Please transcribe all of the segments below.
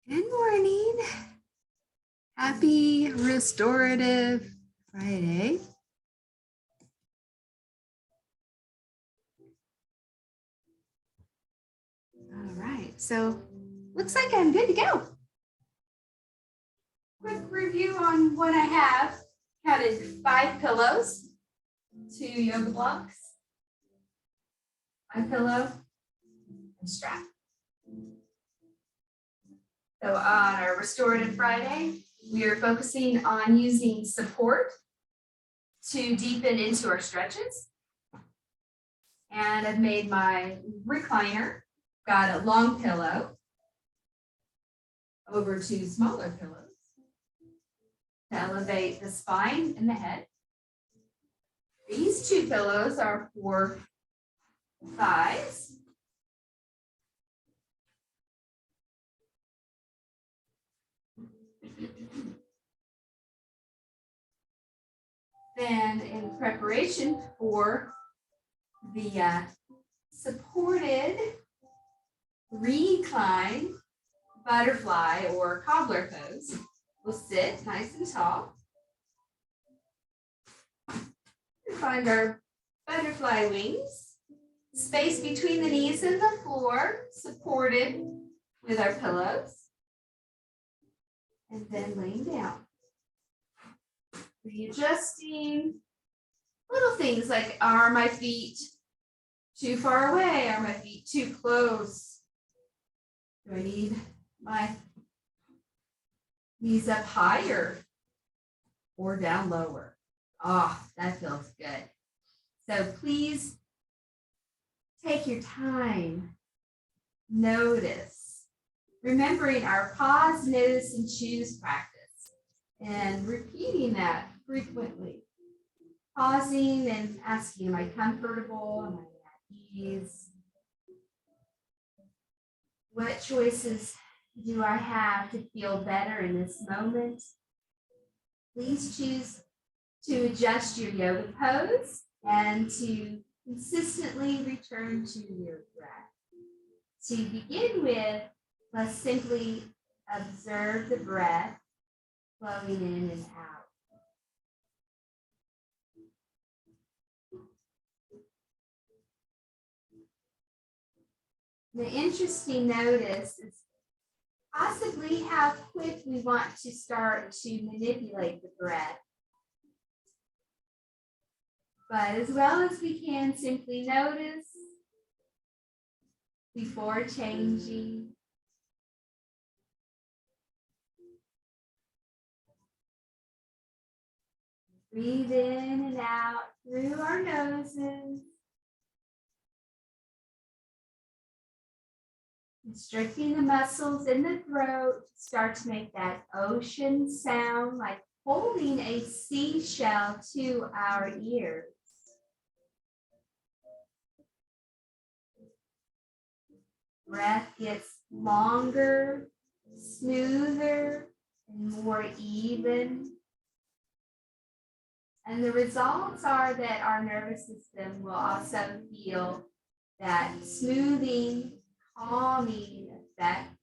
Good morning. Happy Restorative Friday. All right, so looks like I'm good to go. Quick review on what I have. Counted 5 pillows, 2 yoga blocks, my pillow, and strap. So on our Restorative Friday, we are focusing on using support to deepen into our stretches. And I've made my recliner, got a long pillow over 2 smaller pillows to elevate the spine and the head. These 2 pillows are for thighs. Then in preparation for the supported recline butterfly or cobbler pose, we'll sit nice and tall. Find our butterfly wings, space between the knees and the floor, supported with our pillows. And then laying down. Readjusting little things like, are my feet too far away? Are my feet too close? Do I need my knees up higher or down lower? Oh, that feels good. So please take your time. Notice. Remembering our pause, notice, and choose practice. And repeating that frequently. Pausing and asking, am I comfortable? Am I at ease? What choices do I have to feel better in this moment? Please choose to adjust your yoga pose and to consistently return to your breath. To begin with, let's simply observe the breath flowing in and out. The interesting notice is possibly how quick we want to start to manipulate the breath. But as well as we can, simply notice before changing. Breathe in and out through our noses. Constricting the muscles in the throat, start to make that ocean sound, like holding a seashell to our ears. Breath gets longer, smoother, and more even. And the results are that our nervous system will also feel that smoothing, calming effect.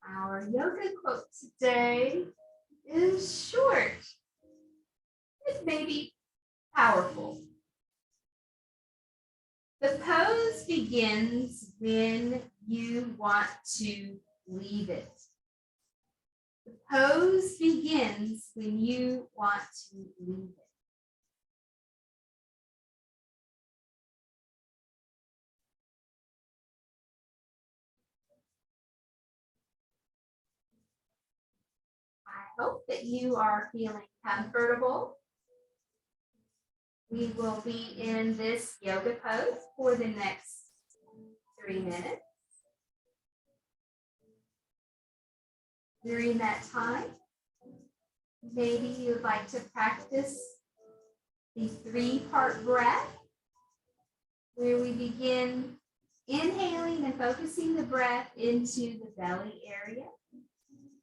Our yoga quote today is short. It may be powerful. The pose begins when you want to leave it. The pose begins when you want to leave it. I hope that you are feeling comfortable. We will be in this yoga pose for the next 3 minutes. During that time, maybe you would like to practice the 3-part breath, where we begin inhaling and focusing the breath into the belly area.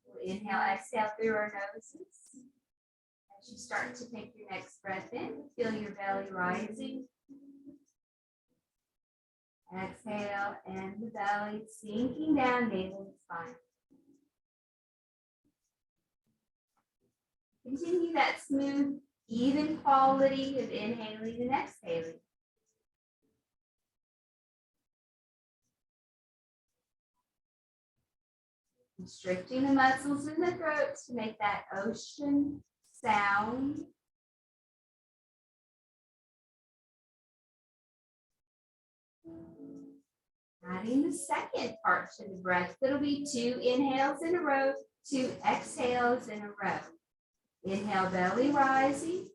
We'll inhale, exhale through our noses. you start to take your next breath in, feel your belly rising. Exhale, and the belly sinking down, navel to spine. Continue that smooth, even quality of inhaling and exhaling. Constricting the muscles in the throat to make that ocean sound. Adding the second part to the breath. It'll be 2 inhales in a row, 2 exhales in a row. Inhale, belly rising.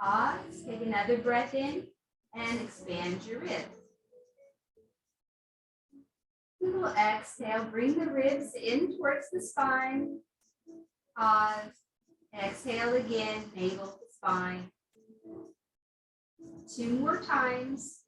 Pause, take another breath in, and expand your ribs. Little exhale, bring the ribs in towards the spine. Pause, exhale again, navel to spine. 2 more times.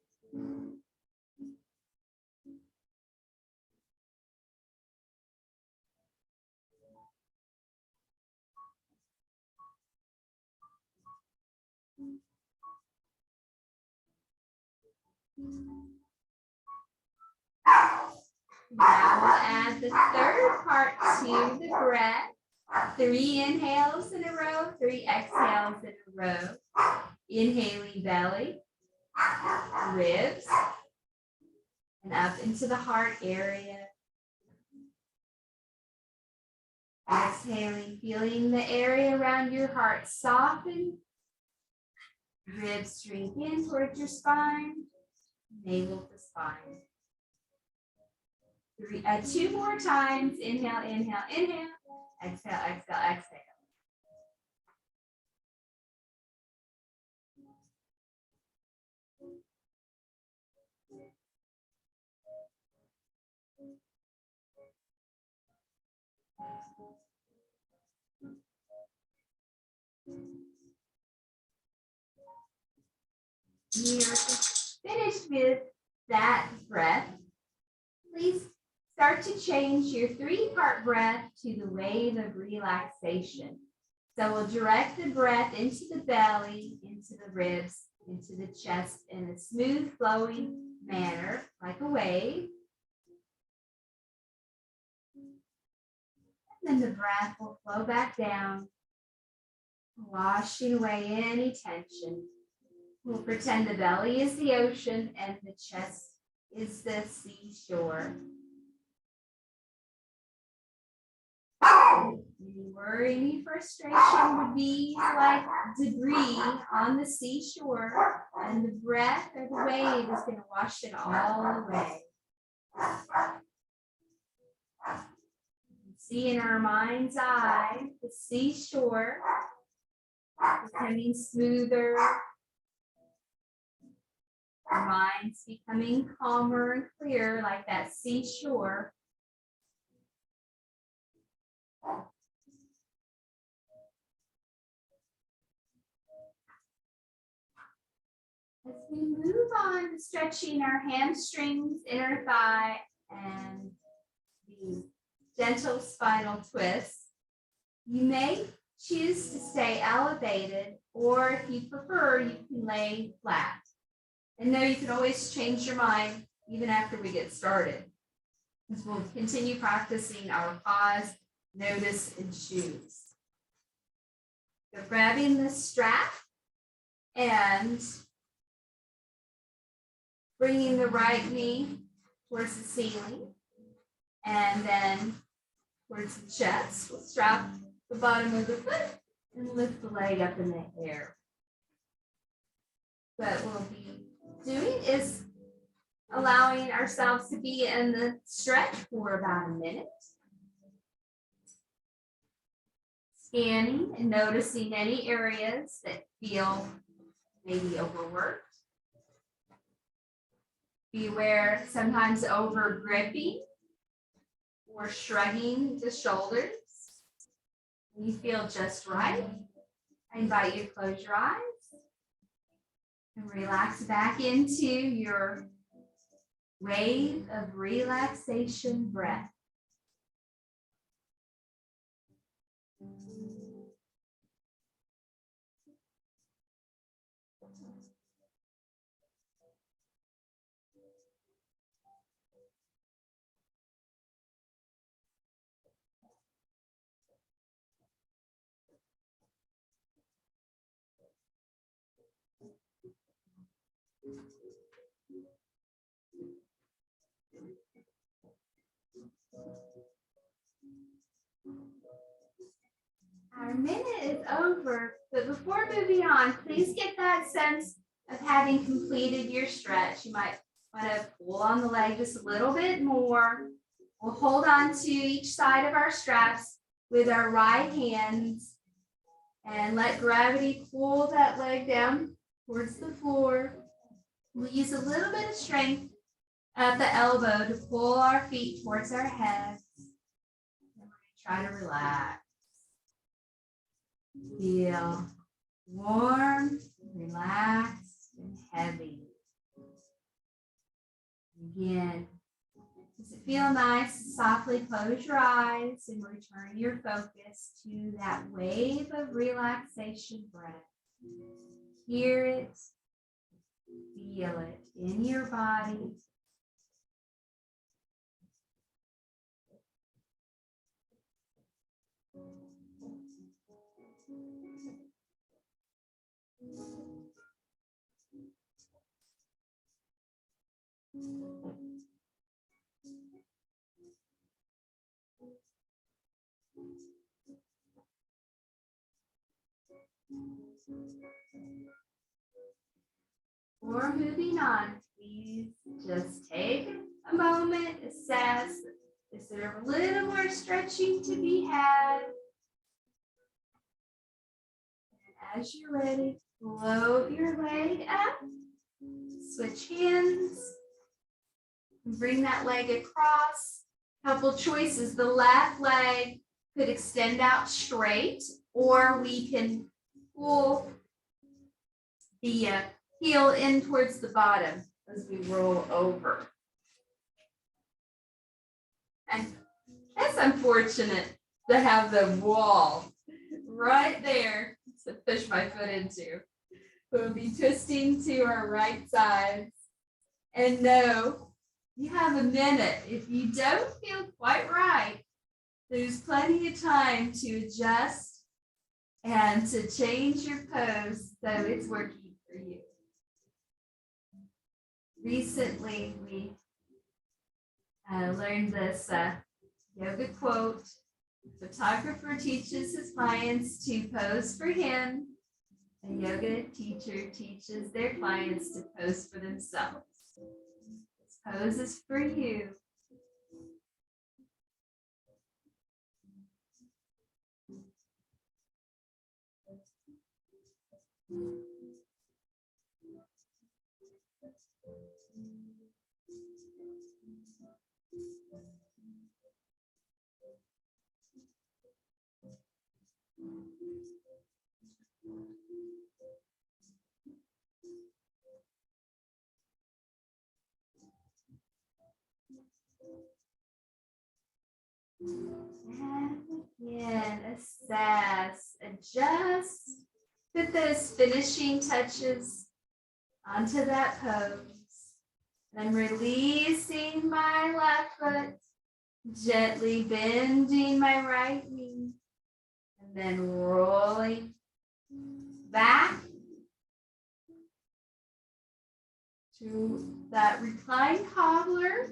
Now we'll add the third part to the breath. 3 inhales in a row, 3 exhales in a row. Inhaling belly, ribs, and up into the heart area. Exhaling, feeling the area around your heart soften. Ribs shrink in towards your spine, navel to spine. 2 more times. Inhale, inhale, inhale. Exhale, exhale, exhale. You're finished with that breath. Please start to change your 3-part breath to the wave of relaxation. So we'll direct the breath into the belly, into the ribs, into the chest in a smooth flowing manner, like a wave. And then the breath will flow back down, washing away any tension. We'll pretend the belly is the ocean and the chest is the seashore. Any worry, any frustration would be like debris on the seashore, and the breath or the wave is going to wash it all away. See in our mind's eye the seashore becoming smoother, our minds becoming calmer and clearer like that seashore. As we move on to stretching our hamstrings, inner thigh, and the gentle spinal twist, you may choose to stay elevated, or if you prefer, you can lay flat. And know you can always change your mind even after we get started, because we'll continue practicing our pause, notice, and choose. So grabbing the strap and bringing the right knee towards the ceiling, and then towards the chest. We'll strap the bottom of the foot and lift the leg up in the air. What we'll be doing is allowing ourselves to be in the stretch for about a minute. Scanning and noticing any areas that feel maybe overworked. Be aware sometimes over gripping or shrugging the shoulders. When you feel just right, I invite you to close your eyes and relax back into your wave of relaxation breath. Our minute is over, but before moving on, please get that sense of having completed your stretch. You might want to pull on the leg just a little bit more. We'll hold on to each side of our straps with our right hands and let gravity pull that leg down towards the floor. We'll use a little bit of strength at the elbow to pull our feet towards our heads. And we're going to try to relax. Feel warm, relaxed, and heavy. Again, does it feel nice? Softly close your eyes and return your focus to that wave of relaxation breath. Hear it, feel it in your body. Before moving on, please just take a moment, assess, is there a little more stretching to be had? And as you're ready, float your leg up, switch hands, bring that leg across. Couple choices, the left leg could extend out straight, or we can pull the heel in towards the bottom as we roll over. And it's unfortunate to have the wall right there to push my foot into. We'll be twisting to our right sides. And no, you have a minute. If you don't feel quite right, there's plenty of time to adjust and to change your pose so it's working for you. Recently, we learned this yoga quote. A photographer teaches his clients to pose for him. A yoga teacher teaches their clients to pose for themselves. This pose is for you. And again, assess, adjust, put those finishing touches onto that pose. And I'm releasing my left foot, gently bending my right knee, and then rolling back to that reclined cobbler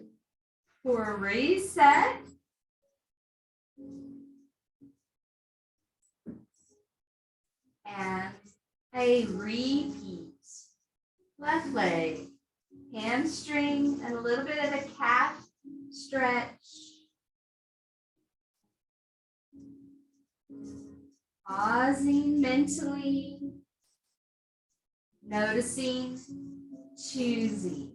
for a reset. And a repeat. Left leg, hamstring, and a little bit of a calf stretch. Pausing mentally, noticing, choosing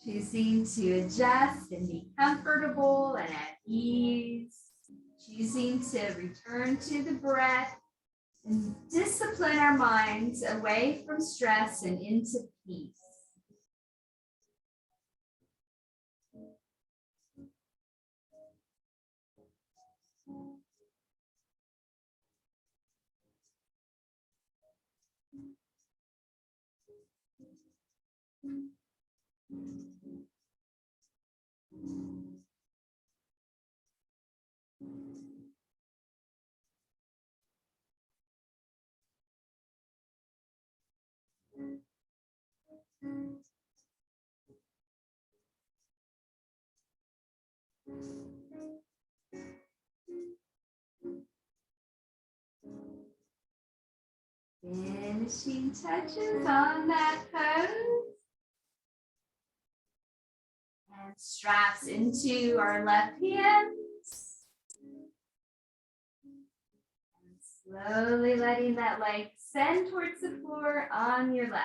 to adjust and be comfortable and at ease, choosing to return to the breath and discipline our minds away from stress and into peace. Finishing touches on that pose. And straps into our left hand. Slowly letting that leg send towards the floor on your left.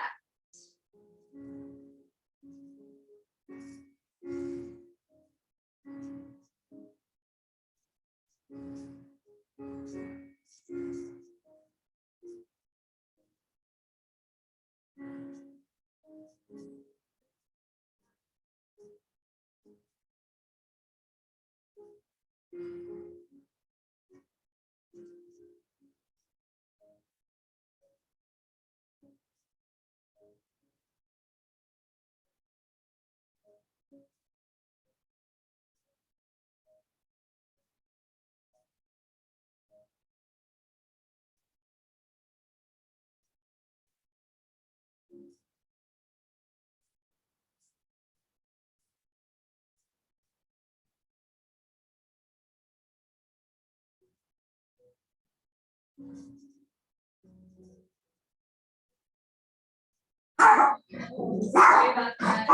Sorry about that.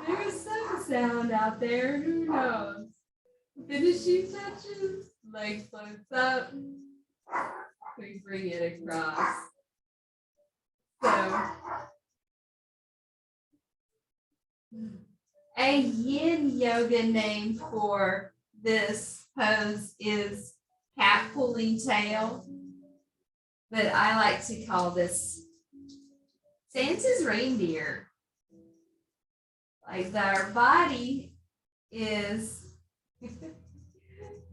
There's some sound out there. Who knows? Finishing touches. Leg floats up. We bring it across. So, a yin yoga name for this pose is cat pulling tail. But I like to call this Santa's reindeer. Like our body is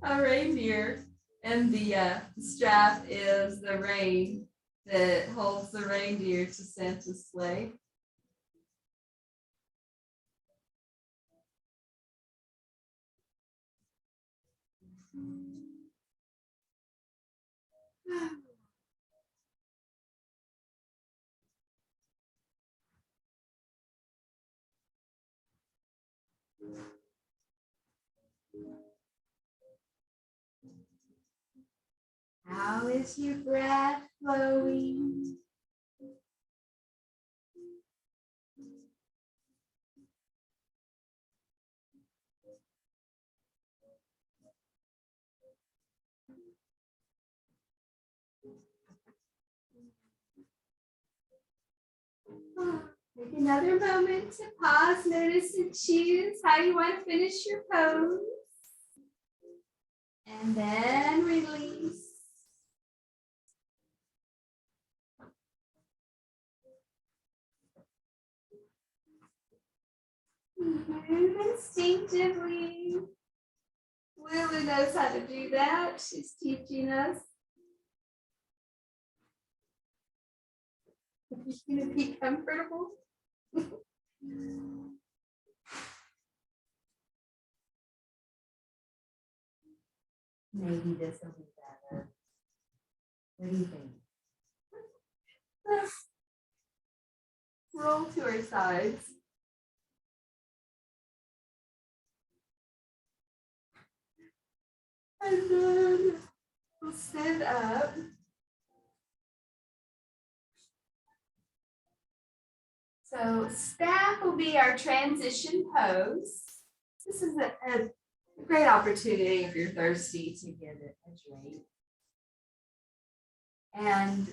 a reindeer, and the strap is the rein that holds the reindeer to Santa's sleigh. How is your breath flowing? Take another moment to pause, notice, and choose how you want to finish your pose. And then release. Move instinctively. Lulu knows how to do that. She's teaching us. Is she going to be comfortable? Maybe this will be better. What do you think? Roll to our sides. And then we'll stand up. So staff will be our transition pose. This is a great opportunity if you're thirsty to get a drink. And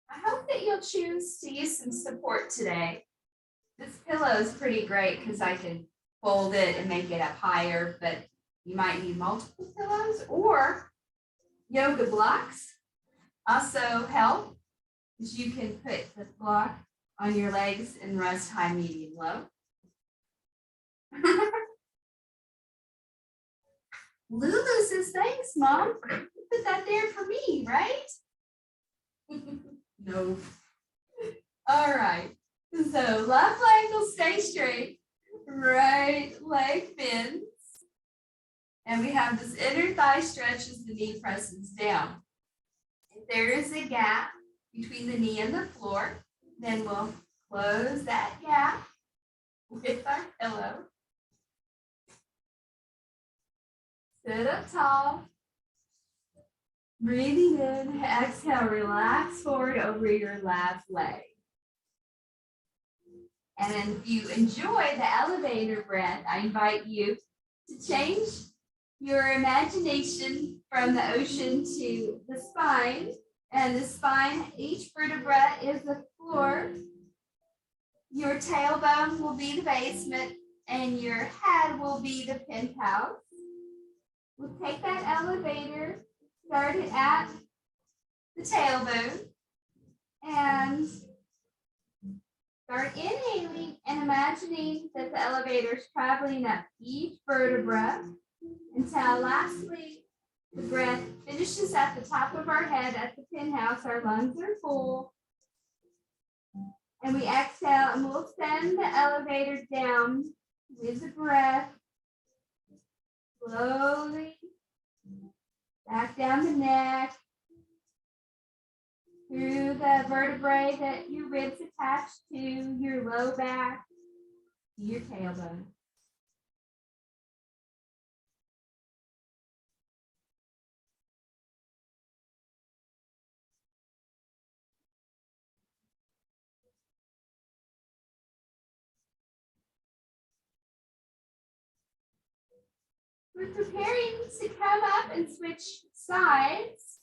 I hope that you'll choose to use some support today. This pillow is pretty great because I can fold it and make it up higher, but you might need multiple pillows, or yoga blocks also help, because you can put the block on your legs and rest high, medium, low. Lulu says, thanks, Mom. You put that there for me, right? No. All right. So left leg will stay straight. Right leg bends. And we have this inner thigh stretch as the knee presses down. If there is a gap between the knee and the floor, then we'll close that gap with our pillow. Sit up tall. Breathing in, exhale, relax forward over your left leg. And if you enjoy the elevator breath, I invite you to change your imagination from the ocean to the spine. And the spine, each vertebra is the floor. Your tailbone will be the basement, and your head will be the penthouse. We'll take that elevator, start it at the tailbone, and start inhaling and imagining that the elevator is traveling up each vertebra until lastly the breath finishes at the top of our head at the penthouse. Our lungs are full. And we exhale and we'll send the elevator down with the breath. Slowly back down the neck, through the vertebrae that your ribs attach to, your low back, your tailbone. We're preparing to come up and switch sides.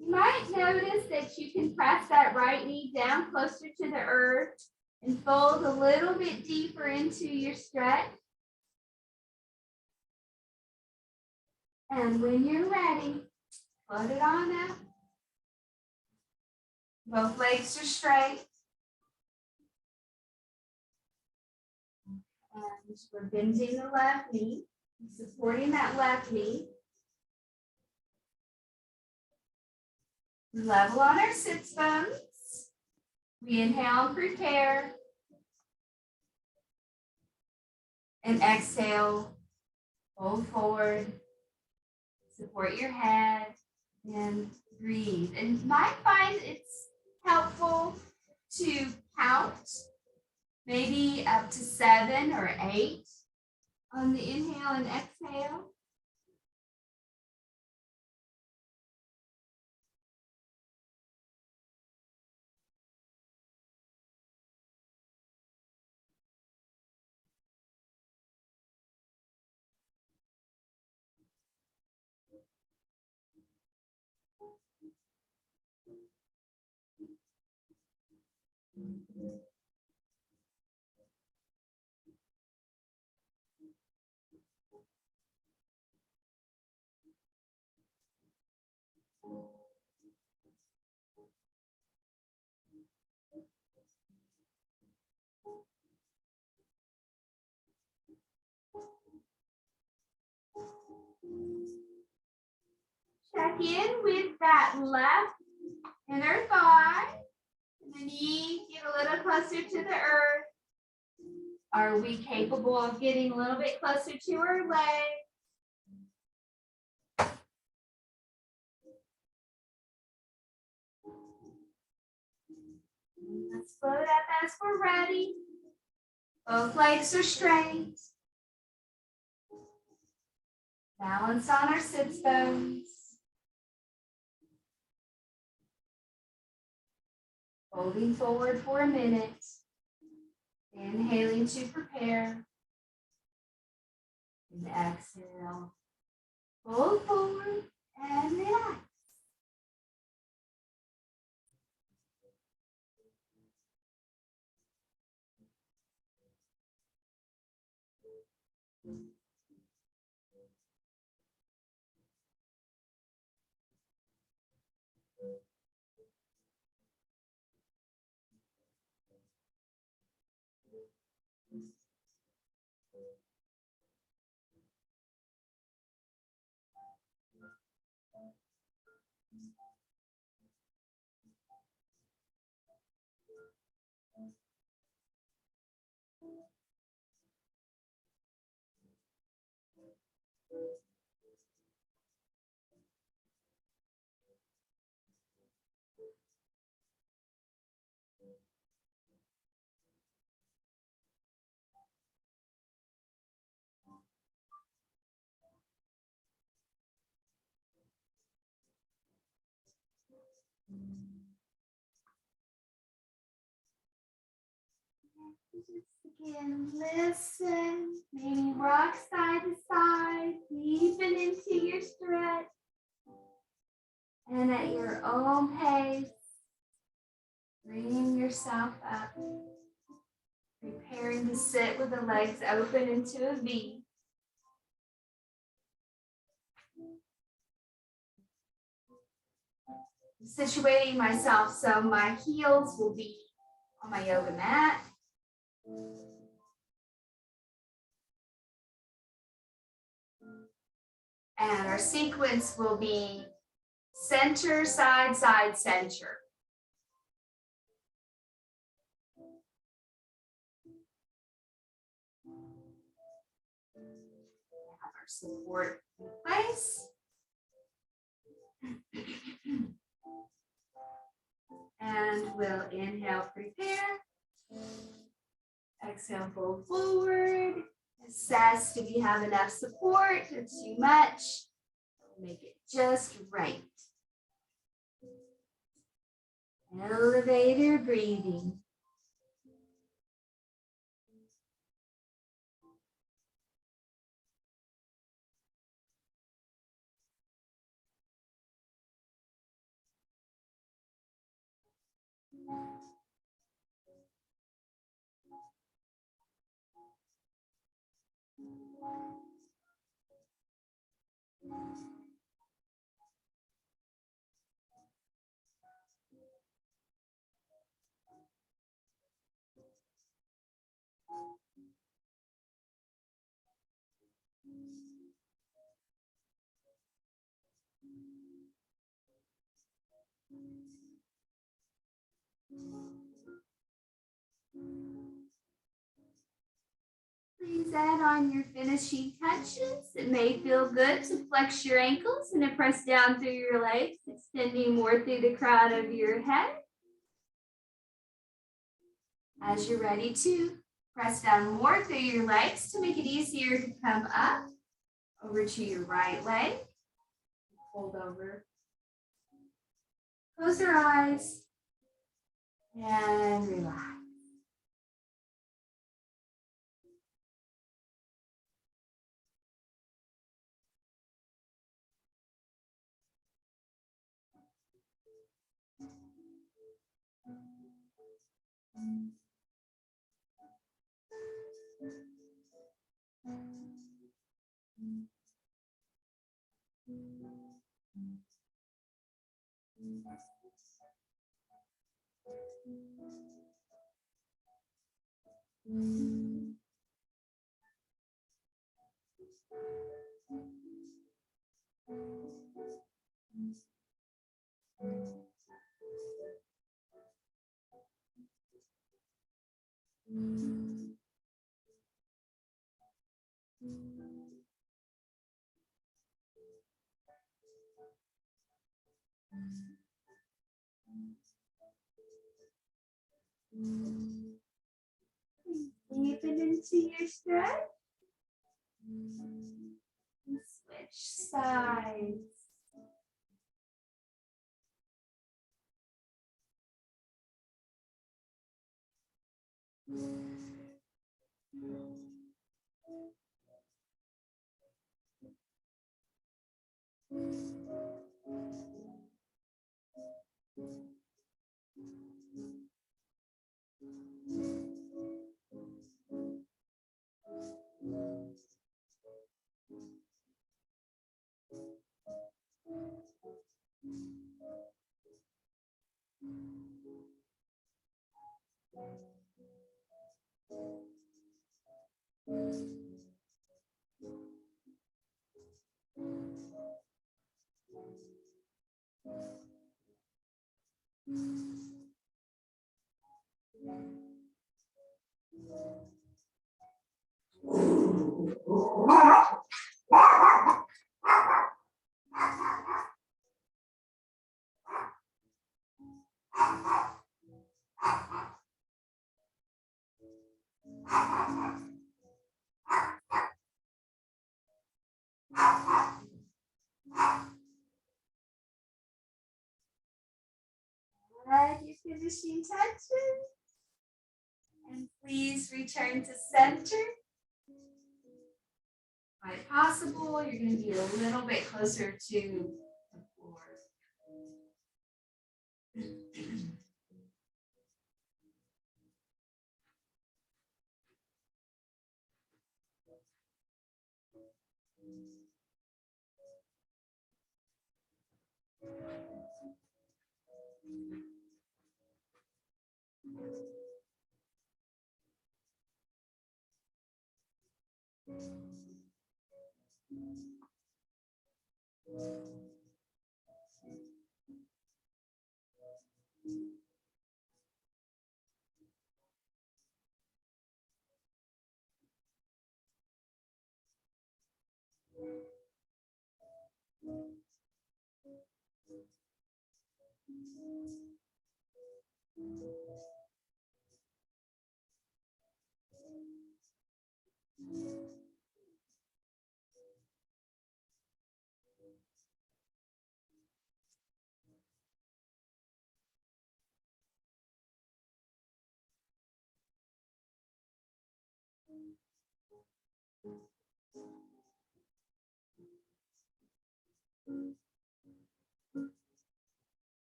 You might notice that you can press that right knee down closer to the earth and fold a little bit deeper into your stretch. And when you're ready, float it on up. Both legs are straight. And we're bending the left knee, supporting that left knee. Level on our sits bones. We inhale and prepare. And exhale, fold forward. Support your head and breathe. And you might find it's helpful to count maybe up to 7 or 8 on the inhale and exhale. Check in with that left inner thigh. And the knee, get a little closer to the earth. Are we capable of getting a little bit closer to our leg? Let's float up as we're ready. Both legs are straight. Balance on our sits bones. Folding forward for a minute. Inhaling to prepare. And exhale. Fold forward and relax. Just again, listen. Maybe rock side to side, deepen into your stretch. And at your own pace, bringing yourself up. Preparing to sit with the legs open into a V. Situating myself so my heels will be on my yoga mat. And our sequence will be center, side, side, center. Have our support in place. And we'll inhale, prepare. Exhale, fold forward. Assess, do we have enough support or too much? Make it just right. Elevator breathing. Please add on your finishing touches. It may feel good to flex your ankles and to press down through your legs, extending more through the crown of your head. As you're ready to press down more through your legs to make it easier to come up over to your right leg. Fold over. Close your eyes and relax. Deepen into your stretch. Switch sides. finishing touches. And please return to center. If possible, you're going to be a little bit closer to the floor.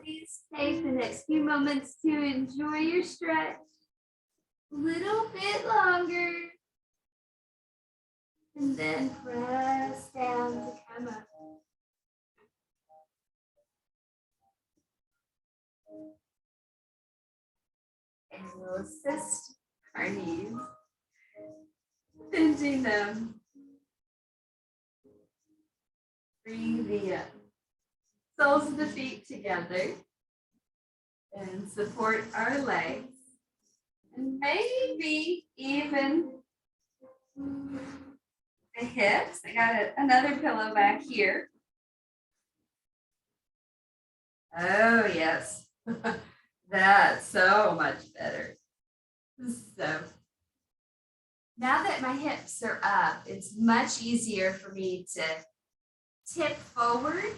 Please take the next few moments to enjoy your stretch a little bit longer. And then press down to come up. And we'll assist our knees, bending them. Bring the soles of the feet together and support our legs. And maybe even the hips. I got another pillow back here. Oh, yes. That's so much better. So now that my hips are up, it's much easier for me to tip forward,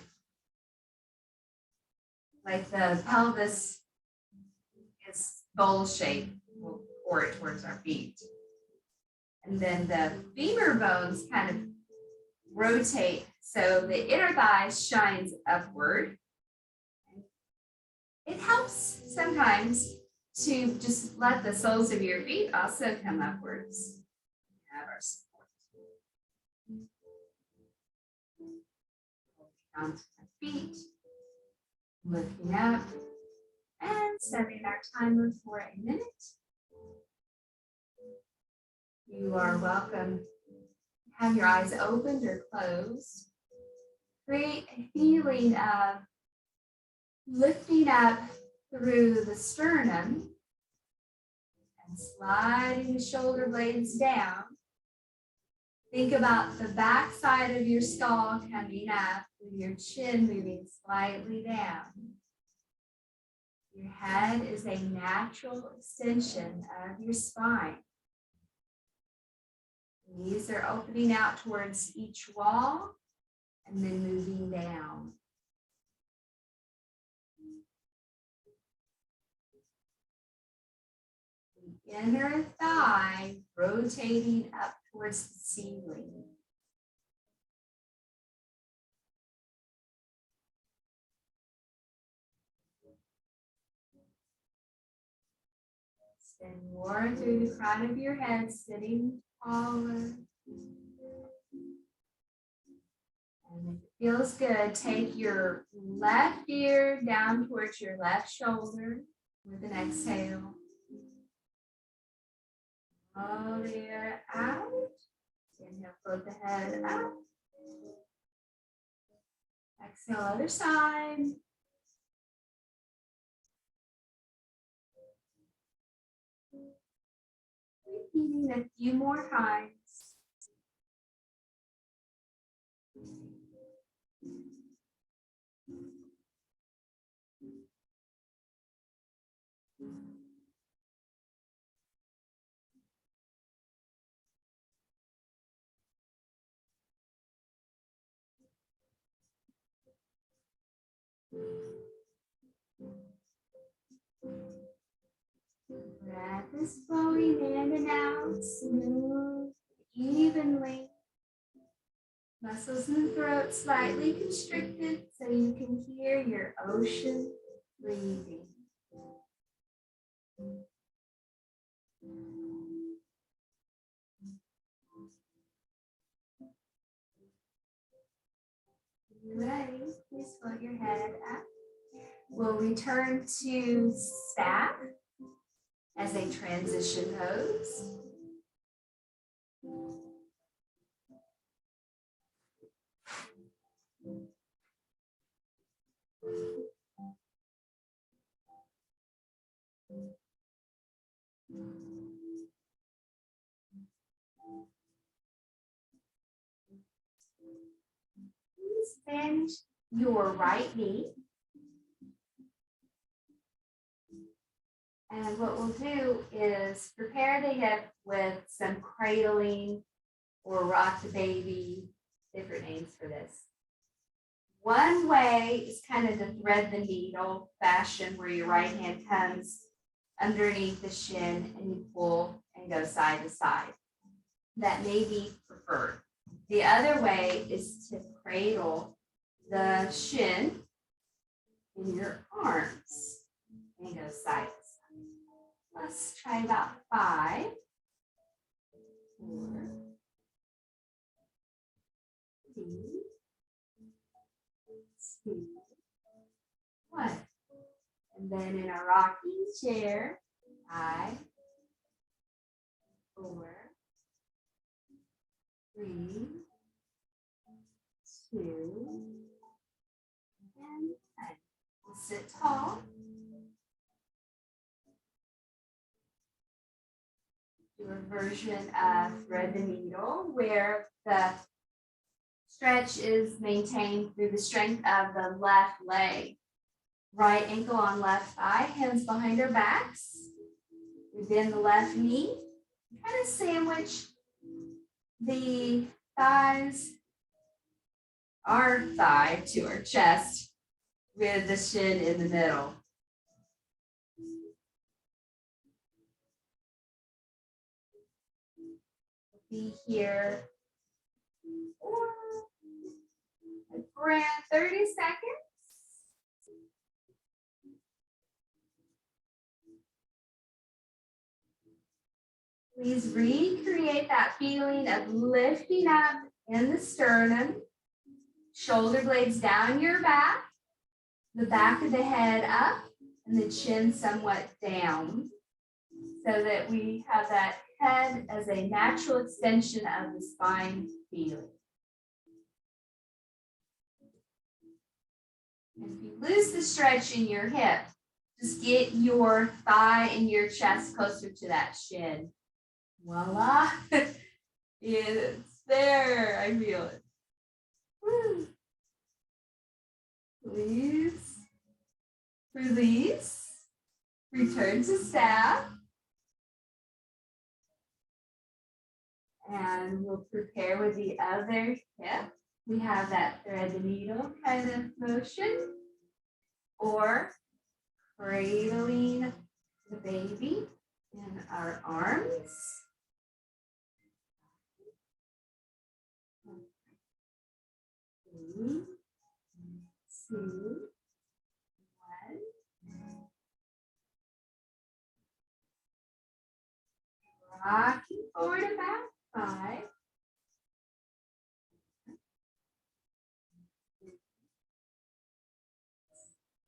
like the pelvis is bowl shape. We'll pour it towards our feet. And then the femur bones kind of rotate so the inner thigh shines upward. It helps sometimes to just let the soles of your feet also come upwards. Have our support. Onto our feet, lifting up, and setting our timer for a minute. You are welcome to have your eyes opened or closed. Create a feeling of lifting up through the sternum and sliding the shoulder blades down. Think about the back side of your skull coming up with your chin moving slightly down. Your head is a natural extension of your spine. Knees are opening out towards each wall and then moving down. The inner thigh rotating up towards the ceiling. Extend more through the crown of your head, sitting taller. And if it feels good, take your left ear down towards your left shoulder with an exhale. Blow the air out. Inhale, float the head up. Exhale, other side. Repeating a few more times. is flowing in and out, smooth, evenly. Muscles in the throat slightly constricted so you can hear your ocean breathing. Ready? Please float your head up. We'll return to staff as a transition pose. Please bend your right knee. And what we'll do is prepare the hip with some cradling or rock the baby, different names for this. One way is kind of to thread the needle fashion where your right hand comes underneath the shin and you pull and go side to side. That may be preferred. The other way is to cradle the shin in your arms and go side to side. Let's try about 5, 4, 3, 2, 1. And then in a rocking chair, 5, 4, 3, 2, and 1. We'll sit tall. Do a version of thread the needle where the stretch is maintained through the strength of the left leg. Right ankle on left thigh, hands behind our backs. We bend the left knee, kind of sandwich the thighs, our thigh to our chest with the shin in the middle. Be here for a grand 30 seconds. Please recreate that feeling of lifting up in the sternum, shoulder blades down your back, the back of the head up, and the chin somewhat down, so that we have that head as a natural extension of the spine feeling. And if you lose the stretch in your hip, just get your thigh and your chest closer to that shin. Voila. It's there. I feel it. Woo. Please release. Return to staff. And we'll prepare with the other hip. We have that thread the needle kind of motion, or cradling the baby in our arms. 3, 2, 1. Rocking forward and back. 5,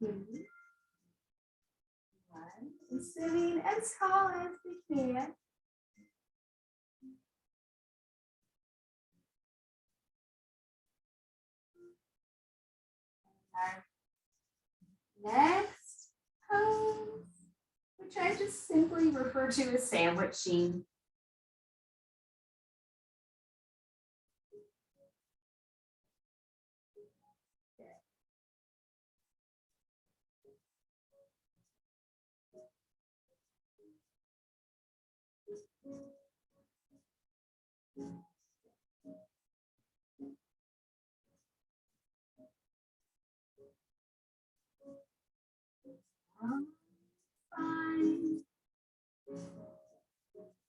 2, 1. And sitting as tall as we can. Our next pose, which I just simply refer to as sandwiching. Fine.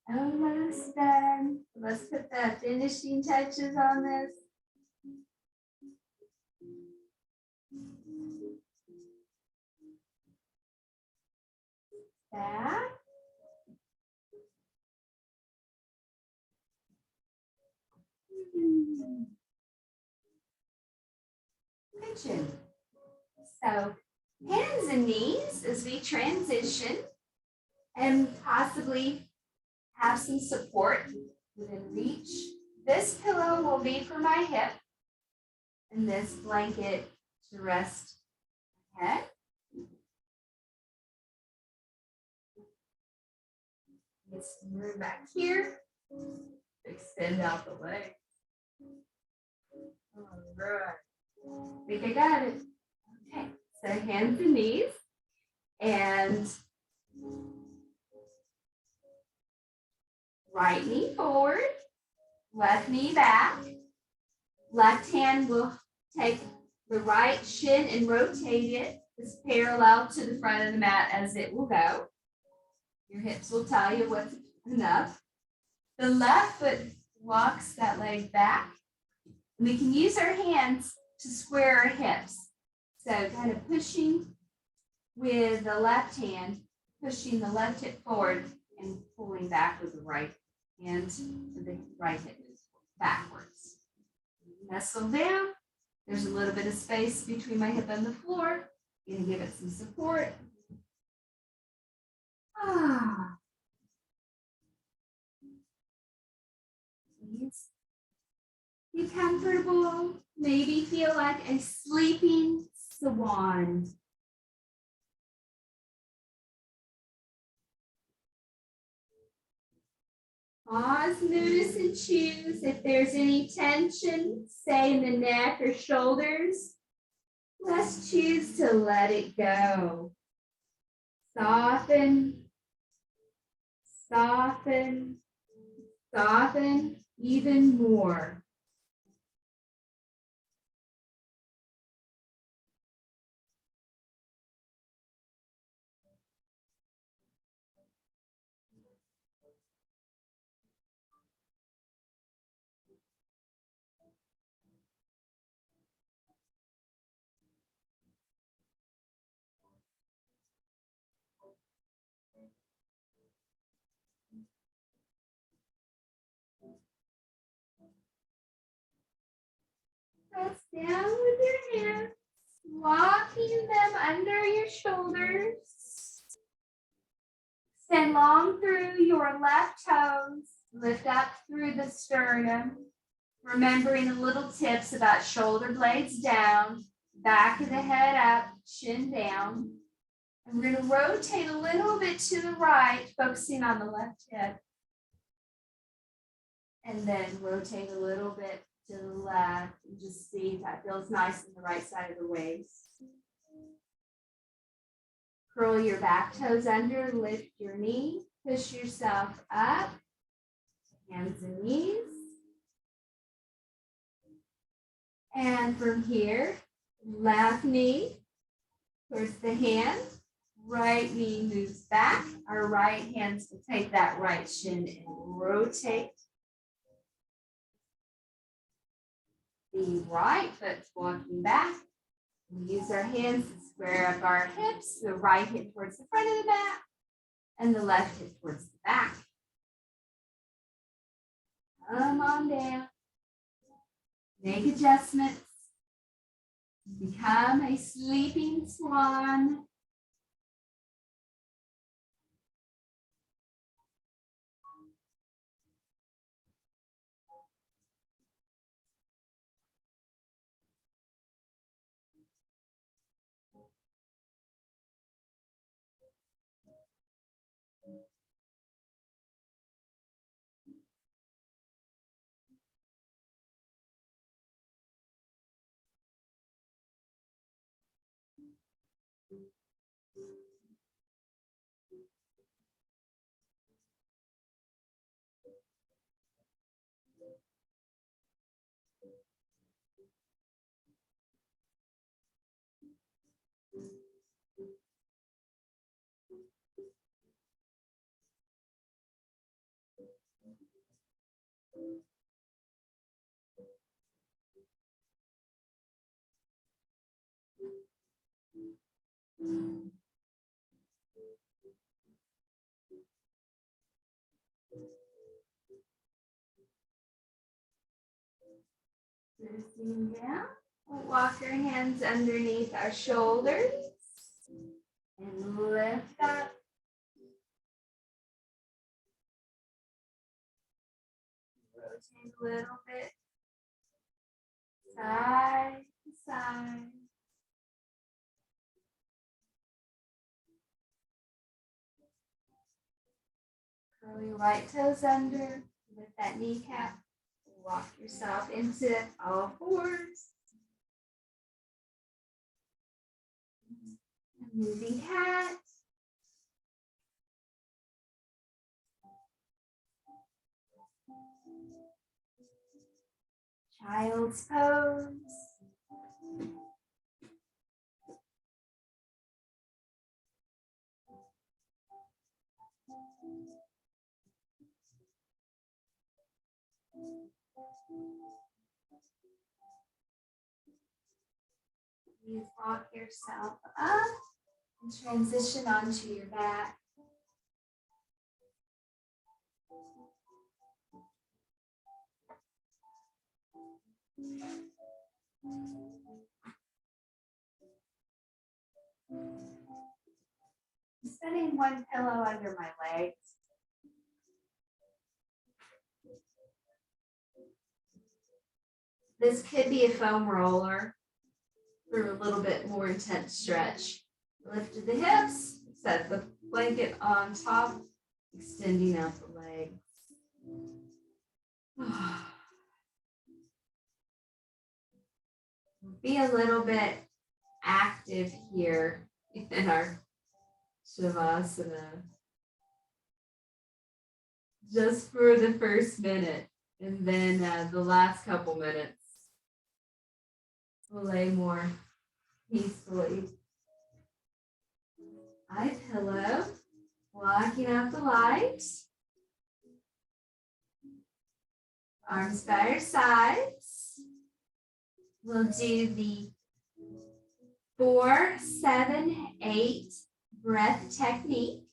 Almost done. Let's put the finishing touches on this. Back. Kitchen. So hands and knees as we transition and possibly have some support within reach. This pillow will be for my hip and this blanket to rest my head. Get some room back here. Extend out the leg. All right. I think I got it. Okay, so hands and knees. And right knee forward, left knee back. Left hand will take the right shin and rotate it as parallel to the front of the mat as it will go. Your hips will tell you what's enough. The left foot walks that leg back. And we can use our hands to square our hips. So kind of pushing with the left hand, pushing the left hip forward and pulling back with the right hand to the right hip backwards. Nestle down. There's a little bit of space between my hip and the floor. Gonna give it some support. Please be comfortable. Maybe feel like a sleeping swan. Pause, notice, and choose if there's any tension, say in the neck or shoulders. Let's choose to let it go. Soften, soften, soften even more. Press down with your hands, walking them under your shoulders. Extend long through your left toes. Lift up through the sternum. Remembering the little tips about shoulder blades down, back of the head up, chin down. And we're going to rotate a little bit to the right, focusing on the left hip. And then rotate a little bit to the left and just see if that feels nice on the right side of the waist. Curl your back toes under, lift your knee, push yourself up, hands and knees. And from here, left knee towards the hand, right knee moves back. Our right hands will take that right shin and rotate. The right foot's walking back. We use our hands to square up our hips, the right hip towards the front of the mat, and the left hip towards the back. Come on down. Make adjustments. Become a sleeping swan. Sitting down. We'll walk our hands underneath our shoulders and lift up. Rotate a little bit, side to side. Curl your right toes under, lift that kneecap, walk yourself into all fours. Moving cat. Child's pose. You walk yourself up and transition onto your back. I'm setting one pillow under my legs. This could be a foam roller for a little bit more intense stretch. Lift the hips, set the blanket on top, extending out the legs. Be a little bit active here in our Shavasana. Just for the first minute, and then the last couple minutes, we'll lay more peacefully. Eye pillow, blocking out the light. Arms by our sides. We'll do the 4, 7, 8 breath technique.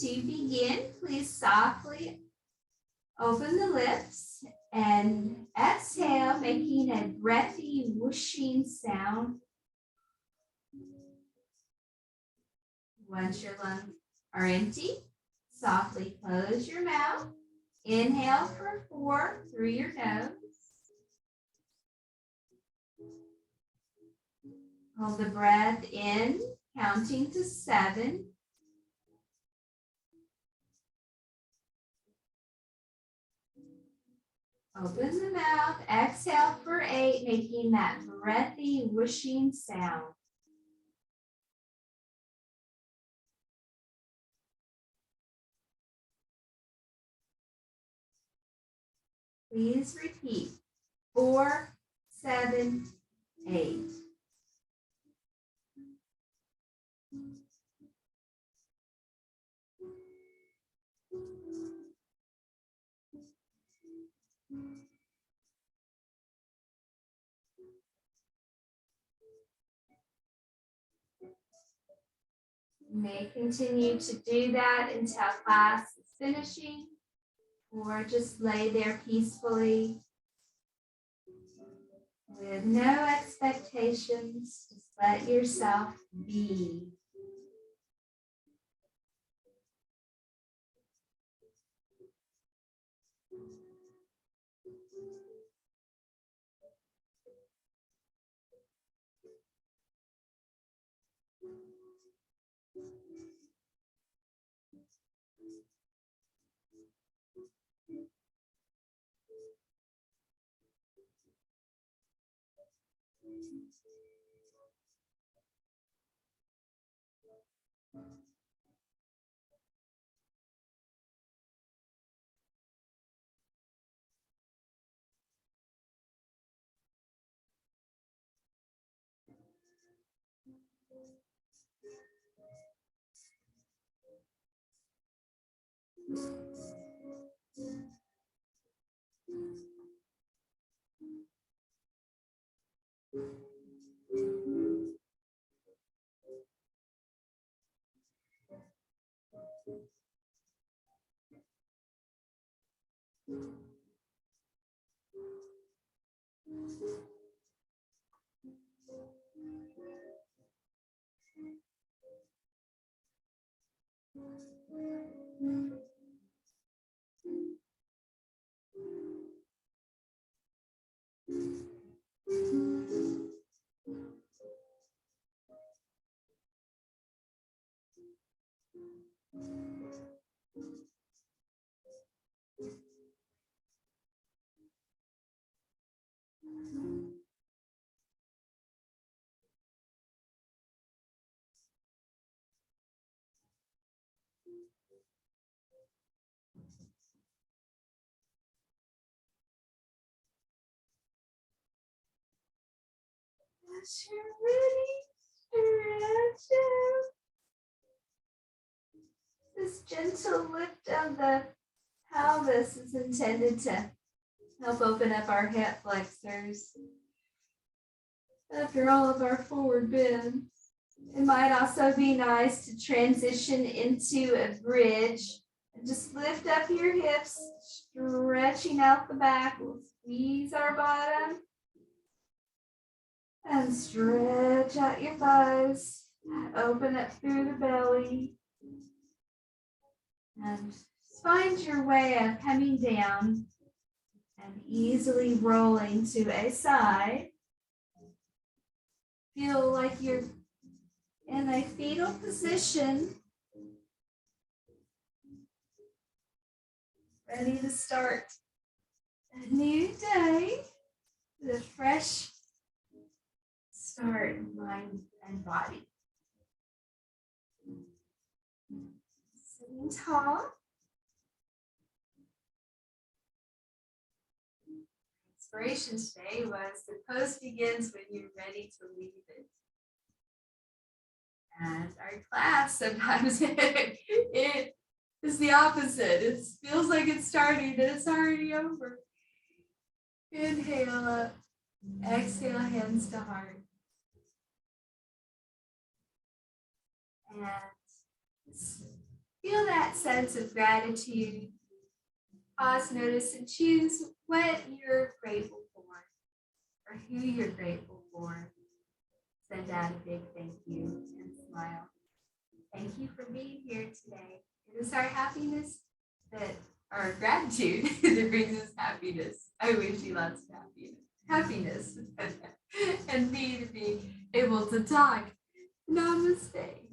To begin, please softly open the lips and exhale, making a breathy whooshing sound. Once your lungs are empty, softly close your mouth. Inhale for 4 through your nose. Hold the breath in, counting to 7. Open the mouth, exhale for 8, making that breathy whooshing sound. Please repeat 4, 7, 8. You may continue to do that until class is finishing, or just lay there peacefully with no expectations. Just let yourself be. Once you're ready, stretch out. This gentle lift of the pelvis is intended to help open up our hip flexors after all of our forward bend. It might also be nice to transition into a bridge and just lift up your hips, stretching out the back. We'll squeeze our bottom and stretch out your thighs. Open up through the belly. And just find your way of coming down and easily rolling to a side. Feel like you're in a fetal position, ready to start a new day with a fresh start in mind and body. Sitting tall. Inspiration today was the pose begins when you're ready to leave it. And our class, sometimes it is the opposite. It feels like it's starting and it's already over. Inhale up, exhale, hands to heart. And feel that sense of gratitude. Pause, notice, and choose what you're grateful for or who you're grateful for. Send out a big thank you and smile. Thank you for being here today. It is our happiness our gratitude that brings us happiness. I wish you lots of happiness and me to be able to talk. Namaste.